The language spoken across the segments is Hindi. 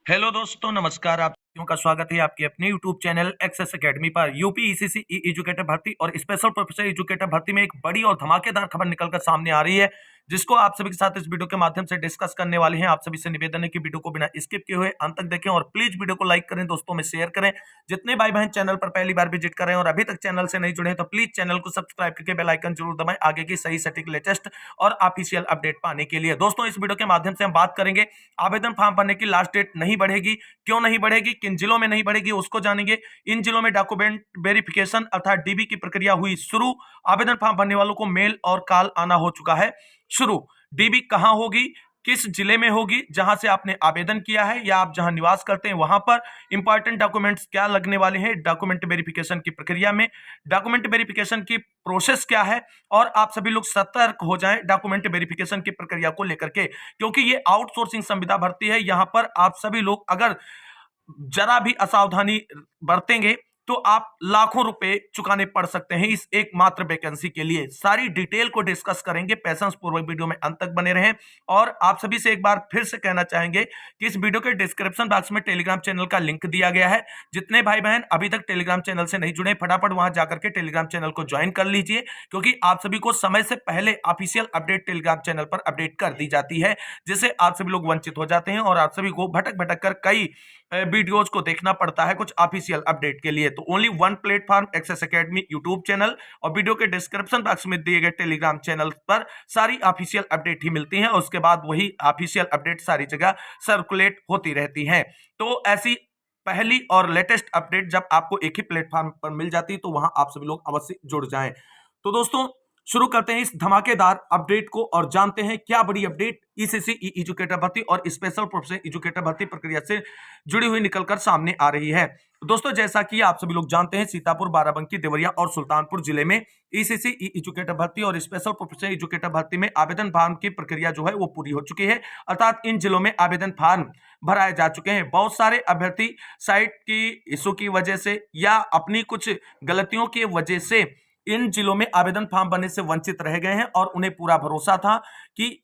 हेलो दोस्तों, नमस्कार। आप सभी का स्वागत है आपके अपने यूट्यूब चैनल एक्सेस एकेडमी पर। यूपी ईसीसी एजुकेटर भर्ती और स्पेशल प्रोफेसर एजुकेटर भर्ती में एक बड़ी और धमाकेदार खबर निकलकर सामने आ रही है, जिसको आप सभी के साथ इस वीडियो के माध्यम से डिस्कस करने वाले हैं। आप सभी से निवेदन है कि वीडियो को बिना स्किप किए हुए अंत तक देखें और प्लीज वीडियो को लाइक करें, दोस्तों में शेयर करें। जितने भाई बहन चैनल पर पहली बार विजिट कर रहे हैं और अभी तक चैनल से नहीं जुड़े हैं तो प्लीज चैनल को सब्सक्राइब करके बेल आइकन जरूर दबाएं आगे की सही सटीक लेटेस्ट और ऑफिशियल अपडेट पाने के लिए। दोस्तों, इस वीडियो के माध्यम से हम बात करेंगे आवेदन फॉर्म भरने की लास्ट डेट नहीं बढ़ेगी, क्यों नहीं बढ़ेगी, किन जिलों में नहीं बढ़ेगी उसको जानेंगे। इन जिलों में डॉक्यूमेंट वेरिफिकेशन अर्थात डीबी की प्रक्रिया हुई शुरू। आवेदन फॉर्म भरने वालों को मेल और कॉल आना हो चुका है शुरू। डीबी कहां होगी, किस जिले में होगी, जहां से आपने आवेदन किया है या आप जहां निवास करते हैं वहां पर। इंपॉर्टेंट डॉक्यूमेंट्स क्या लगने वाले हैं डॉक्यूमेंट वेरिफिकेशन की प्रक्रिया में, डॉक्यूमेंट वेरिफिकेशन की प्रोसेस क्या है, और आप सभी लोग सतर्क हो जाएं डॉक्यूमेंट वेरिफिकेशन की प्रक्रिया को लेकर के, क्योंकि ये आउटसोर्सिंग संविदा भर्ती है। यहां पर आप सभी लोग अगर जरा भी असावधानी बरतेंगे तो आप लाखों रुपए चुकाने पड़ सकते हैं इस एकमात्र वैकेंसी के लिए। सारी डिटेल को डिस्कस करेंगे, पैसेंस पूर्वक वीडियो में अंत तक बने रहें। और आप सभी से एक बार फिर से कहना चाहेंगे कि इस वीडियो के डिस्क्रिप्शन बॉक्स में टेलीग्राम चैनल का लिंक दिया गया है। जितने भाई बहन अभी तक टेलीग्राम चैनल से नहीं जुड़े, फटाफट वहां जाकर के टेलीग्राम चैनल को ज्वाइन कर लीजिए, क्योंकि आप सभी को समय से पहले ऑफिशियल अपडेट टेलीग्राम चैनल पर अपडेट कर दी जाती है, जिससे आप सभी लोग वंचित हो जाते हैं और आप सभी को भटक भटक कर कई वीडियोज को देखना पड़ता है कुछ ऑफिशियल अपडेट के लिए। तो only one platform access academy YouTube channel, और वीडियो के डिस्क्रिप्शन बॉक्स में दिए गए टेलीग्राम चैनल पर सारी ऑफिशियल अपडेट ही मिलती हैं और उसके बाद वही ऑफिशियल अपडेट सारी जगह सर्कुलेट होती रहती हैं। तो ऐसी पहली और लेटेस्ट अपडेट जब आपको एक ही प्लेटफॉर्म पर मिल जाती है तो वहां आप सभी लोग अवश्य जुड़ जाएं। तो दोस्तों, शुरू करते हैं इस धमाकेदार अपडेट को और जानते हैं क्या बड़ी अपडेट ईसीसी एजुकेटर भर्ती और स्पेशल प्रोफेसर एजुकेटर भर्ती प्रक्रिया से जुड़ी हुई निकलकर सामने आ रही है। दोस्तों, जैसा कि आप सभी लोग जानते हैं, सीतापुर, बाराबंकी, देवरिया और सुल्तानपुर जिले में ईसीसी एजुकेटर भर्ती और स्पेशल प्रोफेसर एजुकेटर भर्ती में आवेदन फॉर्म की प्रक्रिया जो है वो पूरी हो चुकी है। अर्थात इन जिलों में आवेदन फॉर्म भराए जा चुके हैं। बहुत सारे अभ्यर्थी साइट की इशू की वजह से या अपनी कुछ गलतियों की वजह से इन जिलों में आवेदन फॉर्म भरने से वंचित रह गए हैं और उन्हें पूरा भरोसा था कि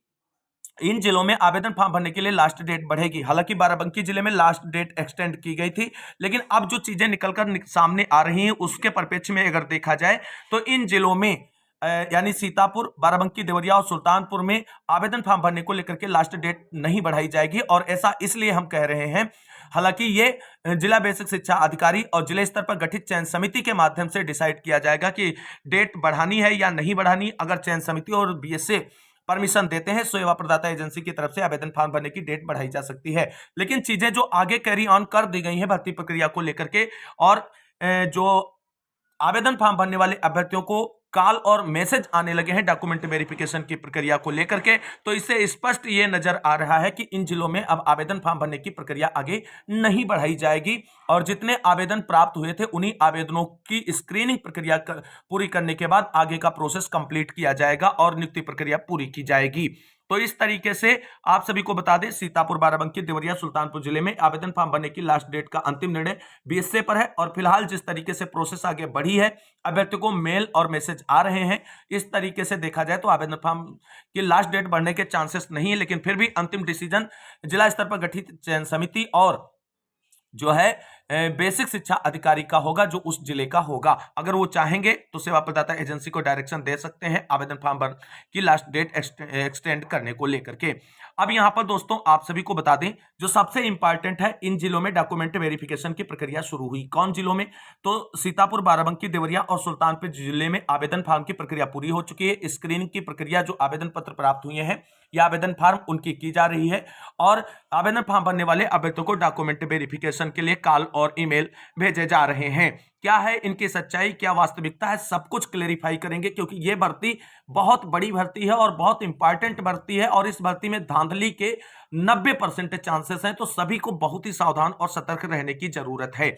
इन जिलों में आवेदन फॉर्म भरने के लिए लास्ट डेट बढ़ेगी। हालांकि बाराबंकी जिले में लास्ट डेट एक्सटेंड की गई थी, लेकिन अब जो चीजें निकलकर सामने आ रही हैं उसके परिप्रेक्ष्य में अगर देखा जाए तो इन जिलों में यानी सीतापुर, बाराबंकी, देवरिया और सुल्तानपुर में आवेदन फॉर्म भरने को लेकर के लास्ट डेट नहीं बढ़ाई जाएगी। और ऐसा इसलिए हम कह रहे हैं, हालांकि ये जिला बेसिक शिक्षा अधिकारी और जिले स्तर पर गठित चयन समिति के माध्यम से डिसाइड किया जाएगा कि डेट बढ़ानी है या नहीं बढ़ानी। अगर चयन समिति और बीएसए परमिशन देते हैं, सेवा प्रदाता एजेंसी की तरफ से आवेदन फॉर्म भरने की डेट बढ़ाई जा सकती है। लेकिन चीजें जो आगे कैरी ऑन कर दी गई हैं भर्ती प्रक्रिया को लेकर के, और जो आवेदन फॉर्म भरने वाले अभ्यर्थियों को कॉल और मैसेज आने लगे हैं डॉक्यूमेंट वेरिफिकेशन की प्रक्रिया को लेकर के, तो इससे स्पष्ट ये नजर आ रहा है कि इन जिलों में अब आवेदन फॉर्म भरने की प्रक्रिया आगे नहीं बढ़ाई जाएगी और जितने आवेदन प्राप्त हुए थे उन्हीं आवेदनों की स्क्रीनिंग प्रक्रिया पूरी करने के बाद आगे का प्रोसेस कंप्लीट किया जाएगा और नियुक्ति प्रक्रिया पूरी की जाएगी। तो इस तरीके से आप सभी को बता दें, सीतापुर, बाराबंकी, देवरिया, सुल्तानपुर जिले में आवेदन फॉर्म भरने की लास्ट डेट का अंतिम निर्णय बीएसए पर है। और फिलहाल जिस तरीके से प्रोसेस आगे बढ़ी है, अभ्यर्थियों को मेल और मैसेज आ रहे हैं, इस तरीके से देखा जाए तो आवेदन फॉर्म की लास्ट डेट बढ़ने के चांसेस नहीं है। लेकिन फिर भी अंतिम डिसीजन जिला स्तर पर गठित चयन समिति और जो है बेसिक शिक्षा अधिकारी का होगा, जो उस जिले का होगा। अगर वो चाहेंगे तो सेवा प्रदाता एजेंसी को डायरेक्शन दे सकते हैं आवेदन फॉर्म भर की लास्ट डेट एक्सटेंड करने को लेकर के। अब यहां पर दोस्तों आप सभी को बता दें, जो सबसे इंपॉर्टेंट है, इन जिलों में डॉक्यूमेंट वेरिफिकेशन की प्रक्रिया शुरू हुई। कौन जिलों में? तो सीतापुर, बाराबंकी, देवरिया और सुल्तानपुर जिले में आवेदन फॉर्म की प्रक्रिया पूरी हो चुकी है। स्क्रीनिंग की प्रक्रिया, जो आवेदन पत्र प्राप्त हुए हैं या आवेदन फॉर्म उनकी की जा रही है, और आवेदन फॉर्म भरने वाले अभ्यर्थियों को डॉक्यूमेंट वेरिफिकेशन के लिए कॉल और ईमेल भेजे जा रहे हैं। क्या है इनकी सच्चाई, क्या वास्तविकता है, सब कुछ क्लेरिफाई करेंगे, क्योंकि यह भर्ती बहुत बड़ी भर्ती है और बहुत इंपॉर्टेंट भर्ती है और इस भर्ती में धांधली के 90% चांसेस हैं। तो सभी को बहुत ही सावधान और सतर्क रहने की जरूरत है।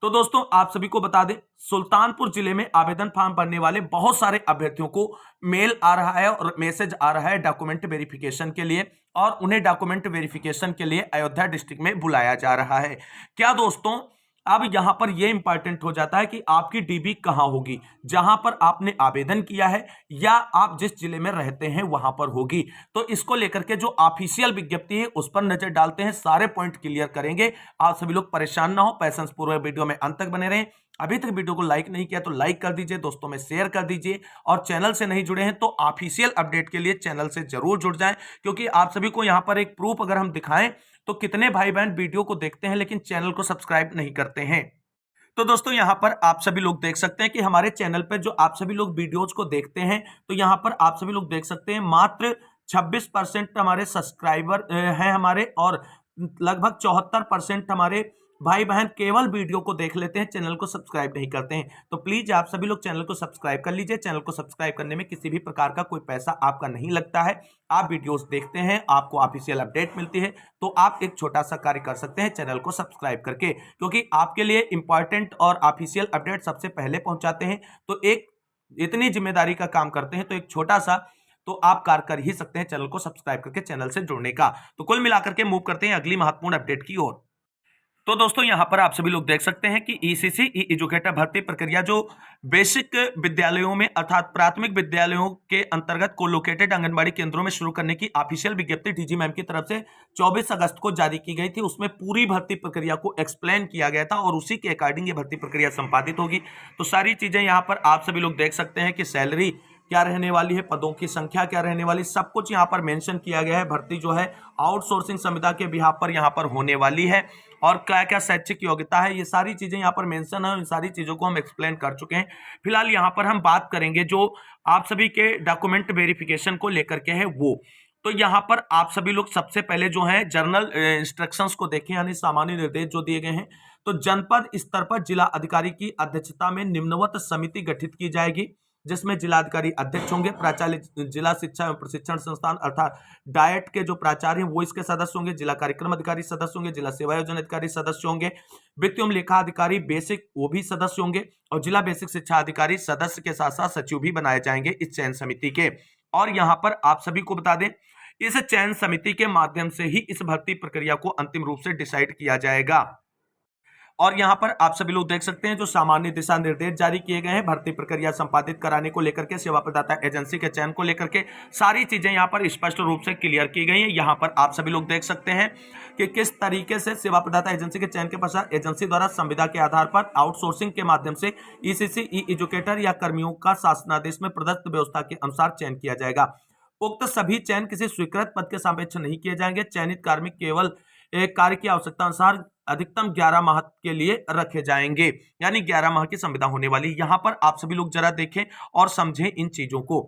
तो दोस्तों आप सभी को बता दें, सुल्तानपुर जिले में आवेदन फॉर्म भरने वाले बहुत सारे अभ्यर्थियों को मेल आ रहा है और मैसेज आ रहा है डॉक्यूमेंट वेरिफिकेशन के लिए, और उन्हें डॉक्यूमेंट वेरिफिकेशन के लिए अयोध्या डिस्ट्रिक्ट में बुलाया जा रहा है। क्या दोस्तों अब यहां पर यह इंपॉर्टेंट हो जाता है कि आपकी डीबी कहां होगी, जहां पर आपने आवेदन किया है या आप जिस जिले में रहते हैं वहां पर होगी। तो इसको लेकर के जो ऑफिशियल विज्ञप्ति है उस पर नजर डालते हैं, सारे पॉइंट क्लियर करेंगे। आप सभी लोग परेशान ना हो, पैसेंस पूर्वक वीडियो में अंत तक बने रहें। अभी तक वीडियो को लाइक नहीं किया तो लाइक कर दीजिए, दोस्तों में शेयर कर दीजिए, और चैनल से नहीं जुड़े हैं तो ऑफिशियल अपडेट के लिए चैनल से जरूर जुड़ जाएं, क्योंकि आप सभी को यहां पर एक प्रूफ अगर हम दिखाएं तो कितने भाई बहन वीडियो को देखते हैं लेकिन चैनल को सब्सक्राइब नहीं करते हैं। तो दोस्तों यहां पर आप सभी लोग देख सकते हैं कि हमारे चैनल पर जो आप सभी लोग वीडियोज को देखते हैं, तो यहां पर आप सभी लोग देख सकते हैं मात्र 26% हमारे सब्सक्राइबर हैं हमारे, और लगभग 74% हमारे भाई बहन केवल वीडियो को देख लेते हैं, चैनल को सब्सक्राइब नहीं करते हैं। तो प्लीज आप सभी लोग चैनल को सब्सक्राइब कर लीजिए। चैनल को सब्सक्राइब करने में किसी भी प्रकार का कोई पैसा आपका नहीं लगता है। आप वीडियोस देखते हैं, आपको ऑफिशियल अपडेट मिलती है, तो आप एक छोटा सा कार्य कर सकते हैं चैनल को सब्सक्राइब करके, क्योंकि आपके लिए इंपॉर्टेंट और ऑफिशियल अपडेट सबसे पहले पहुंचाते हैं। तो एक इतनी जिम्मेदारी का काम करते हैं, तो एक छोटा सा तो आप कार्य कर ही सकते हैं चैनल को सब्सक्राइब करके चैनल से जुड़ने का। तो कुल मिलाकर के मूव करते हैं अगली महत्वपूर्ण अपडेट की ओर। तो दोस्तों यहां पर आप सभी लोग देख सकते हैं कि ईसीसी ई एजुकेटर भर्ती प्रक्रिया जो बेसिक विद्यालयों में अर्थात प्राथमिक विद्यालयों के अंतर्गत कोलोकेटेड आंगनबाड़ी केंद्रों में शुरू करने की ऑफिशियल विज्ञप्ति डीजी मैम की तरफ से 24 अगस्त को जारी की गई थी। उसमें पूरी भर्ती प्रक्रिया को एक्सप्लेन किया गया था और उसी के अकॉर्डिंग ये भर्ती प्रक्रिया संपादित होगी। तो सारी चीजें यहां पर आप सभी लोग देख सकते हैं कि सैलरी क्या रहने वाली है, पदों की संख्या क्या रहने वाली, सब कुछ यहां पर मेंशन किया गया है। भर्ती जो है आउटसोर्सिंग संविदा के बिहाफ पर यहां पर होने वाली है, और क्या क्या शैक्षिक योग्यता है, ये सारी चीजें यहां पर मेंशन है। इन सारी चीजों को हम एक्सप्लेन कर चुके हैं। फिलहाल यहां पर हम बात करेंगे जो आप सभी के डॉक्यूमेंट वेरिफिकेशन को लेकर के है वो। तो यहां पर आप सभी लोग सबसे पहले जो है जर्नल इंस्ट्रक्शंस को देखें, यानी सामान्य निर्देश जो दिए गए हैं। तो जनपद स्तर पर जिला अधिकारी की अध्यक्षता में निम्नवत समिति गठित की जाएगी, जिसमें जिलाधिकारी अध्यक्ष होंगे। प्राचार्य जिला शिक्षा एवं प्रशिक्षण संस्थान अर्थात डायट के जो प्राचार्य हैं वो इसके सदस्य होंगे। जिला कार्यक्रम अधिकारी सदस्य होंगे। जिला सेवा योजना अधिकारी सदस्य होंगे। वित्त एवं लेखा अधिकारी बेसिक वो भी सदस्य होंगे, और जिला बेसिक शिक्षा अधिकारी सदस्य के साथ साथ सचिव भी बनाए जाएंगे इस चयन समिति के। और यहां पर आप सभी को बता दें, इस चयन समिति के माध्यम से ही इस भर्ती प्रक्रिया को अंतिम रूप से डिसाइड किया जाएगा। और यहां पर आप सभी लोग देख सकते हैं जो सामान्य दिशा निर्देश जारी किए गए हैं भर्ती प्रक्रिया संपादित कराने को लेकर के, सेवा प्रदाता एजेंसी के चयन को लेकर के, सारी चीजें यहां पर स्पष्ट रूप से क्लियर की गई हैं। यहां पर आप सभी लोग देख सकते हैं कि किस तरीके से सेवा प्रदाता एजेंसी के चयन के पश्चात एजेंसी द्वारा संविदा के आधार पर आउटसोर्सिंग के माध्यम से ईसीसी ई एजुकेटर या कर्मियों का शासनादेश में प्रदत्त व्यवस्था के अनुसार चयन किया जाएगा। उक्त सभी चयन किसी स्वीकृत पद के सापेक्ष नहीं किए जाएंगे। चयनित कार्मिक केवल एक कार्य की आवश्यकता अनुसार अधिकतम 11 माह के लिए रखे जाएंगे, यानी 11 माह की संविदा होने वाली। यहां पर आप सभी लोग जरा देखें और समझें इन चीजों को।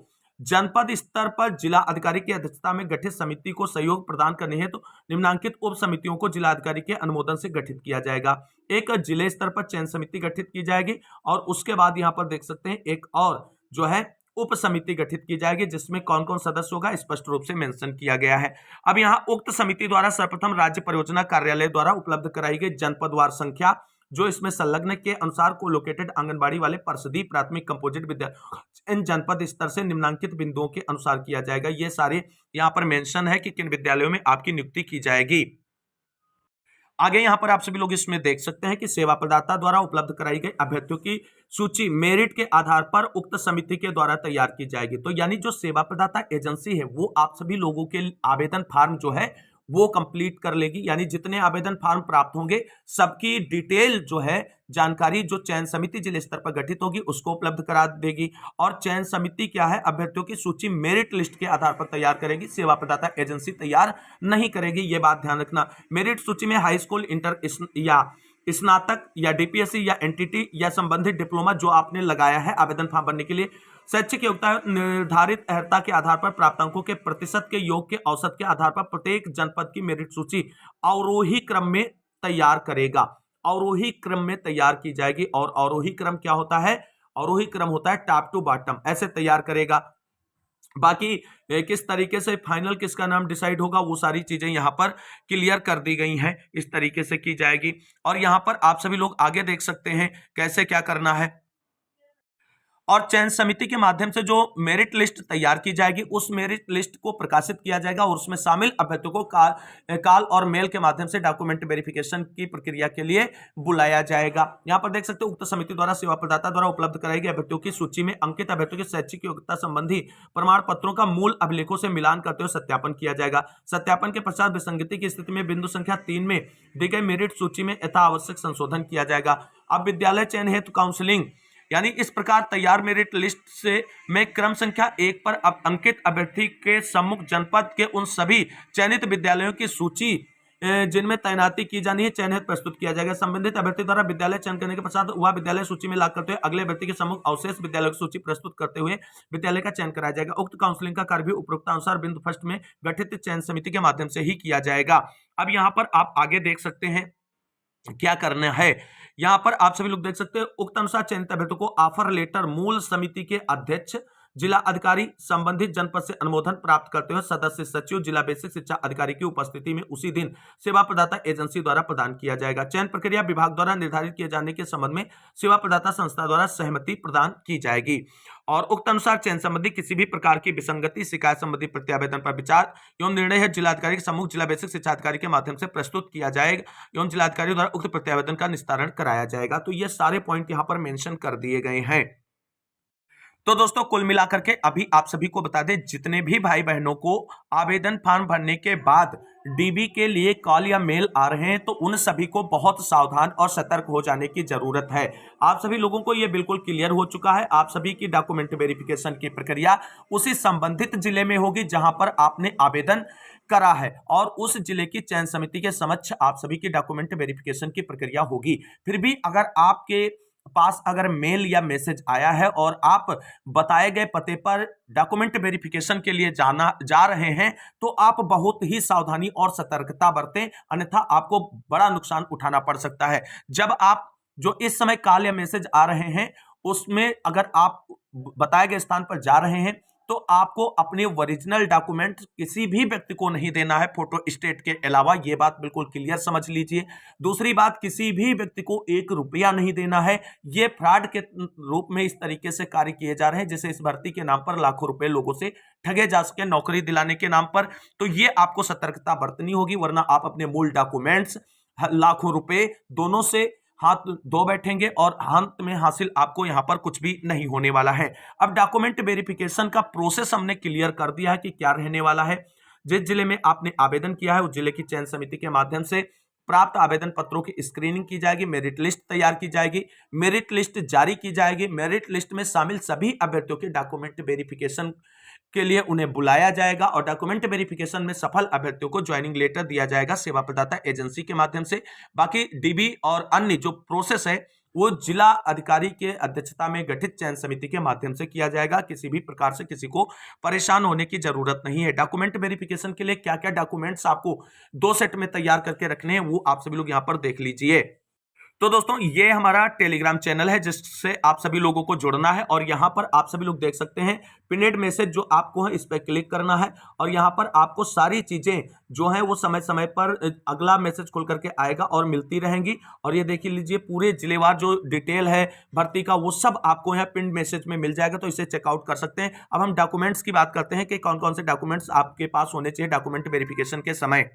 जनपद स्तर पर जिला अधिकारी की अध्यक्षता में गठित समिति को सहयोग प्रदान करने हेतु तो निम्नांकित उप समितियों को जिला अधिकारी के अनुमोदन से गठित किया जाएगा। एक जिले स्तर पर चयन समिति गठित की जाएगी, और उसके बाद यहां पर देख सकते हैं एक और जो है उप समिति गठित की जाएगी, जिसमें कौन कौन सदस्य होगा स्पष्ट रूप से मेंशन किया गया है। अब यहां उक्त समिति द्वारा सर्वप्रथम राज्य परियोजना कार्यालय द्वारा उपलब्ध कराई गई जनपदवार संख्या जो इसमें संलग्न के अनुसार को लोकेटेड आंगनबाड़ी वाले परिषदीय प्राथमिक कंपोजिट विद्यालय इन जनपद स्तर से निम्नांकित बिंदुओं के अनुसार किया जाएगा। ये सारे यहां पर मेंशन है कि किन विद्यालयों में आपकी नियुक्ति की जाएगी। आगे यहां पर आप सभी लोग इसमें देख सकते हैं कि सेवा प्रदाता द्वारा उपलब्ध कराई गई अभ्यर्थियों की सूची मेरिट के आधार पर उक्त समिति के द्वारा तैयार की जाएगी। तो यानी जो सेवा प्रदाता एजेंसी है वो आप सभी लोगों के आवेदन फॉर्म जो है वो कंप्लीट कर लेगी, यानी जितने आवेदन फॉर्म प्राप्त होंगे सबकी डिटेल जो है जानकारी जो चयन समिति जिले स्तर पर गठित होगी उसको उपलब्ध करा देगी। और चयन समिति क्या है, अभ्यर्थियों की सूची मेरिट लिस्ट के आधार पर तैयार करेगी, सेवा प्रदाता एजेंसी तैयार नहीं करेगी। ये बात ध्यान रखना। मेरिट सूची में हाई स्कूल, इंटर या स्नातक या डीपीएससी या एनटीटी या संबंधित डिप्लोमा जो आपने लगाया है आवेदन फॉर्म भरने के लिए, शैक्षिक योग्यता निर्धारित अर्हता के आधार पर प्राप्तांकों के प्रतिशत के योग के औसत के आधार पर प्रत्येक जनपद की मेरिट सूची अवरोही क्रम में तैयार करेगा। अवरोही क्रम में तैयार की जाएगी। और अवरोही क्रम क्या होता है? अवरोही क्रम होता है टॉप टू बॉटम, ऐसे तैयार करेगा। बाकी किस तरीके से फाइनल किसका नाम डिसाइड होगा वो सारी चीजें यहां पर क्लियर कर दी गई हैं, इस तरीके से की जाएगी। और यहां पर आप सभी लोग आगे देख सकते हैं कैसे क्या करना है। और चयन समिति के माध्यम से जो मेरिट लिस्ट तैयार की जाएगी उस मेरिट लिस्ट को प्रकाशित किया जाएगा और उसमें शामिल अभ्यर्थियों को काल और मेल के माध्यम से डॉक्यूमेंट वेरिफिकेशन की प्रक्रिया के लिए बुलाया जाएगा। यहां पर देख सकते हो उक्त समिति द्वारा सेवा प्रदाता द्वारा उपलब्ध कराई गई अभ्यर्थियों की सूची में अंकित अभ्यर्थियों की शैक्षिक योग्यता संबंधी प्रमाण पत्रों का मूल अभिलेखों से मिलान करते हुए सत्यापन किया जाएगा। सत्यापन के पश्चात विसंगति की स्थिति में बिंदु संख्या 3 में दी गई मेरिट सूची में यथा आवश्यक संशोधन किया जाएगा। अब विद्यालय चयन हेतु काउंसलिंग यानी इस प्रकार तैयार मेरिट लिस्ट से में क्रम संख्या 1 पर अब अंकित अभ्यर्थी के सम्मुख जनपद के उन सभी चयनित विद्यालयों की सूची जिनमें तैनाती की जानी है चयन हेतु प्रस्तुत किया जाएगा। संबंधित अभ्यर्थी द्वारा विद्यालय चयन करने के पश्चात वह विद्यालय सूची में ला करते हुए अगले अभ्यर्थी के सम्मुख अवशेष विद्यालय की सूची प्रस्तुत करते हुए विद्यालय का चयन कराया जाएगा। उक्त काउंसलिंग का कार्य भी उपरोक्त अनुसार बिंदु फर्स्ट में गठित चयन समिति के माध्यम से ही किया जाएगा। अब यहाँ पर आप आगे देख सकते हैं क्या करना है। यहां पर आप सभी लोग देख सकते हैं उक्त अनुसार चयनित अभ्यर्थियों को ऑफर लेटर मूल समिति के अध्यक्ष जिला अधिकारी संबंधित जनपद से अनुमोदन प्राप्त करते हुए सदस्य सचिव जिला बेसिक शिक्षा अधिकारी की उपस्थिति में उसी दिन सेवा प्रदाता एजेंसी द्वारा प्रदान किया जाएगा। चयन प्रक्रिया विभाग द्वारा निर्धारित किए जाने के संबंध में सेवा प्रदाता संस्था द्वारा सहमति प्रदान की जाएगी और उक्त अनुसार चयन संबंधी किसी भी प्रकार की विसंगति शिकायत संबंधी प्रत्यावेदन पर विचार एवं निर्णय है जिलाधिकारी के सम्मुख जिला बेसिक शिक्षा अधिकारी के माध्यम से प्रस्तुत किया जाएगा एवं जिलाधिकारी द्वारा उक्त प्रत्यावेदन का निस्तारण कराया जाएगा। तो ये सारे पॉइंट यहाँ पर मेंशन कर दिए गए हैं। तो दोस्तों कुल मिलाकर के अभी आप सभी को बता दें जितने भी भाई बहनों को आवेदन फॉर्म भरने के बाद डीबी के लिए कॉल या मेल आ रहे हैं तो उन सभी को बहुत सावधान और सतर्क हो जाने की जरूरत है। आप सभी लोगों को यह बिल्कुल क्लियर हो चुका है। आप सभी की डॉक्यूमेंट वेरिफिकेशन की प्रक्रिया उसी संबंधित जिले में होगी जहां पर आपने आवेदन करा है और उस जिले की चयन समिति के समक्ष आप सभी की डॉक्यूमेंट वेरिफिकेशन की प्रक्रिया होगी। फिर भी अगर आपके पास अगर मेल या मैसेज आया है और आप बताए गए पते पर डॉक्यूमेंट वेरिफिकेशन के लिए जा रहे हैं तो आप बहुत ही सावधानी और सतर्कता बरतें, अन्यथा आपको बड़ा नुकसान उठाना पड़ सकता है। जब आप जो इस समय कॉल या मैसेज आ रहे हैं उसमें अगर आप बताए गए स्थान पर जा रहे हैं तो आपको अपने ओरिजिनल डॉक्यूमेंट किसी भी व्यक्ति को नहीं देना है फोटो स्टेट के अलावा। यह बात बिल्कुल क्लियर समझ लीजिए। दूसरी बात, किसी भी व्यक्ति को 1 रुपया नहीं देना है। यह फ्रॉड के रूप में इस तरीके से कार्य किए जा रहे हैं जैसे इस भर्ती के नाम पर लाखों रुपए लोगों से ठगे जा सके नौकरी दिलाने के नाम पर। तो ये आपको सतर्कता बरतनी होगी, वरना आप अपने मूल डॉक्यूमेंट्स लाखों रुपए दोनों से हाथ धो बैठेंगे और अंत में हासिल आपको यहां पर कुछ भी नहीं होने वाला है। अब डॉक्यूमेंट वेरिफिकेशन का प्रोसेस हमने क्लियर कर दिया है कि क्या रहने वाला है। जिस जिले में आपने आवेदन किया है उस जिले की चयन समिति के माध्यम से प्राप्त आवेदन पत्रों की स्क्रीनिंग की जाएगी, मेरिट लिस्ट तैयार की जाएगी, मेरिट लिस्ट जारी की जाएगी। मेरिट लिस्ट में शामिल सभी अभ्यर्थियों के डॉक्यूमेंट वेरिफिकेशन के लिए उन्हें बुलाया जाएगा और डॉक्यूमेंट वेरिफिकेशन में सफल अभ्यर्थियों को ज्वाइनिंग लेटर दिया जाएगा सेवा प्रदाता एजेंसी के माध्यम से। बाकी डीबी और अन्य जो प्रोसेस है वो जिला अधिकारी के अध्यक्षता में गठित चयन समिति के माध्यम से किया जाएगा। किसी भी प्रकार से किसी को परेशान होने की जरूरत नहीं है। डॉक्यूमेंट वेरिफिकेशन के लिए क्या क्या डॉक्यूमेंट्स आपको 2 सेट में तैयार करके रखने हैं वो आप सभी लोग यहां पर देख लीजिए। तो दोस्तों ये हमारा टेलीग्राम चैनल है जिससे आप सभी लोगों को जुड़ना है और यहाँ पर आप सभी लोग देख सकते हैं पिनेड मैसेज जो आपको है इस पर क्लिक करना है और यहाँ पर आपको सारी चीजें जो है वो समय समय पर अगला मैसेज खुल करके आएगा और मिलती रहेंगी। और ये देख लीजिए पूरे जिलेवार जो डिटेल है भर्ती का वो सब आपको यहाँ पिन मैसेज में मिल जाएगा, तो इसे चेकआउट कर सकते हैं। अब हम डॉक्यूमेंट्स की बात करते हैं कि कौन कौन से डॉक्यूमेंट्स आपके पास होने चाहिए डॉक्यूमेंट वेरिफिकेशन के समय।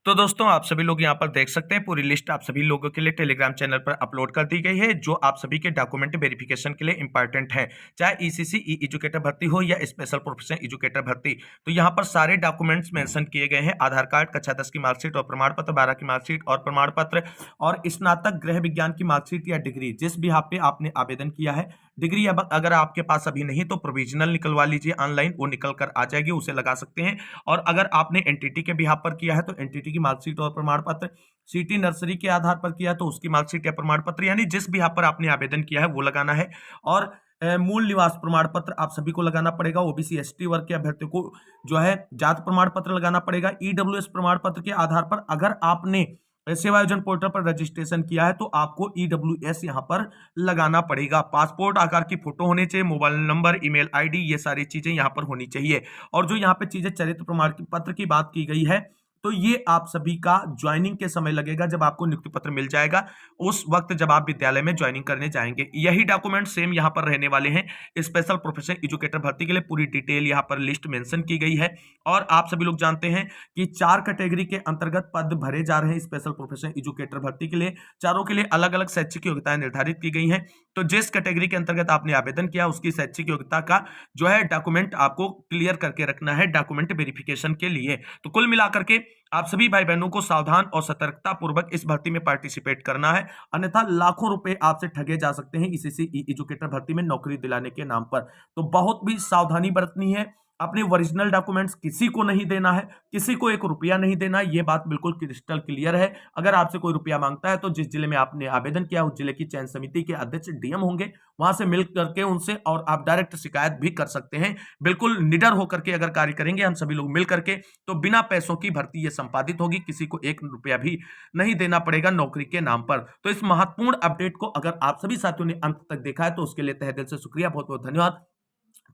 तो दोस्तों आप सभी लोग यहाँ पर देख सकते हैं पूरी लिस्ट आप सभी लोगों के लिए टेलीग्राम चैनल पर अपलोड कर दी गई है जो आप सभी के डॉक्यूमेंट वेरिफिकेशन के लिए इंपॉर्टेंट है, चाहे ईसीसी ई एजुकेटर भर्ती हो या स्पेशल प्रोफेशनल एजुकेटर भर्ती। तो यहाँ पर सारे डॉक्यूमेंट्स मेंशन किए गए हैं, आधार कार्ड, कक्षा 10 की मार्कशीट और प्रमाण पत्र, 12 की मार्कशीट और प्रमाण पत्र और स्नातक गृह विज्ञान की मार्कशीट या डिग्री जिस भी पे आपने आवेदन किया है। डिग्री अगर आपके पास अभी नहीं तो प्रोविजनल निकलवा लीजिए ऑनलाइन, वो निकल कर आ जाएगी, उसे लगा सकते हैं। और अगर आपने एनटीटी के बिहाफ पर किया है तो एनटीटी की मार्कशीट और प्रमाण पत्र, सिटी नर्सरी के आधार पर किया तो उसकी मार्कशीट या प्रमाण पत्र, यानी जिस बिहाफ पर आपने आवेदन किया है वो लगाना है। और मूल निवास प्रमाण पत्र आप सभी को लगाना पड़ेगा। ओबीसी एसटी वर्ग के अभ्यर्थियों को जो है जात प्रमाण पत्र लगाना पड़ेगा। ईडब्ल्यूएस प्रमाण पत्र के आधार पर अगर आपने सेवा आयोजन पोर्टल पर रजिस्ट्रेशन किया है तो आपको ईडब्ल्यूएस यहां पर लगाना पड़ेगा। पासपोर्ट आकार की फोटो होनी चाहिए, मोबाइल नंबर, ईमेल आईडी, ये सारी चीजें यहां पर होनी चाहिए। और जो यहां पे चीजें चरित्र प्रमाण पत्र की बात की गई है तो ये आप सभी का ज्वाइनिंग के समय लगेगा, जब आपको नियुक्ति पत्र मिल जाएगा उस वक्त जब आप विद्यालय में ज्वाइनिंग करने जाएंगे। यही डॉक्यूमेंट सेम यहाँ पर रहने वाले हैं। स्पेशल प्रोफेशनल एजुकेटर भर्ती के लिए पूरी डिटेल यहाँ पर लिस्ट मेंशन की गई है। और आप सभी लोग जानते हैं कि 4 कैटेगरी के अंतर्गत पद भरे जा रहे हैं स्पेशल प्रोफेशनल एजुकेटर भर्ती के लिए। चारों के लिए अलग अलग शैक्षिक योग्यताएं निर्धारित की गई हैं। तो जिस कैटेगरी के अंतर्गत आपने आवेदन किया उसकी शैक्षिक योग्यता का जो है डॉक्यूमेंट आपको क्लियर करके रखना है डॉक्यूमेंट वेरिफिकेशन के लिए। तो कुल मिलाकर के आप सभी भाई बहनों को सावधान और सतर्कता पूर्वक इस भर्ती में पार्टिसिपेट करना है, अन्यथा लाखों रुपए आपसे ठगे जा सकते हैं ईसीसी ई एजुकेटर भर्ती में नौकरी दिलाने के नाम पर। तो बहुत भी सावधानी बरतनी है। अपने ओरिजिनल डॉक्यूमेंट्स किसी को नहीं देना है, किसी को 1 रुपया नहीं देना है। ये बात बिल्कुल क्रिस्टल क्लियर है। अगर आपसे कोई रुपया मांगता है तो जिस जिले में आपने आवेदन किया उस जिले की चयन समिति के अध्यक्ष डीएम होंगे, वहां से मिल करके उनसे और आप डायरेक्ट शिकायत भी कर सकते हैं। बिल्कुल निडर होकर के अगर कार्य करेंगे हम सभी लोग मिल करके तो बिना पैसों की भर्ती ये संपादित होगी, किसी को 1 रुपया भी नहीं देना पड़ेगा नौकरी के नाम पर। तो इस महत्वपूर्ण अपडेट को अगर आप सभी साथियों ने अंत तक देखा है तो उसके लिए तहे दिल से शुक्रिया, बहुत बहुत धन्यवाद।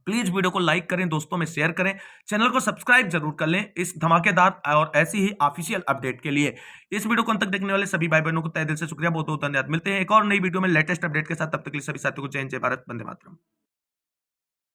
प्लीज वीडियो को लाइक करें, दोस्तों में शेयर करें, चैनल को सब्सक्राइब जरूर कर लें इस धमाकेदार और ऐसी ही ऑफिशियल अपडेट के लिए। इस वीडियो को अंत तक देखने वाले सभी भाई बहनों को तहे दिल से शुक्रिया, बहुत बहुत धन्यवाद। मिलते हैं एक और नई वीडियो में लेटेस्ट अपडेट के साथ, तब तक के लिए सभी साथियों को जय हिंद, जय भारत, वंदे मातरम।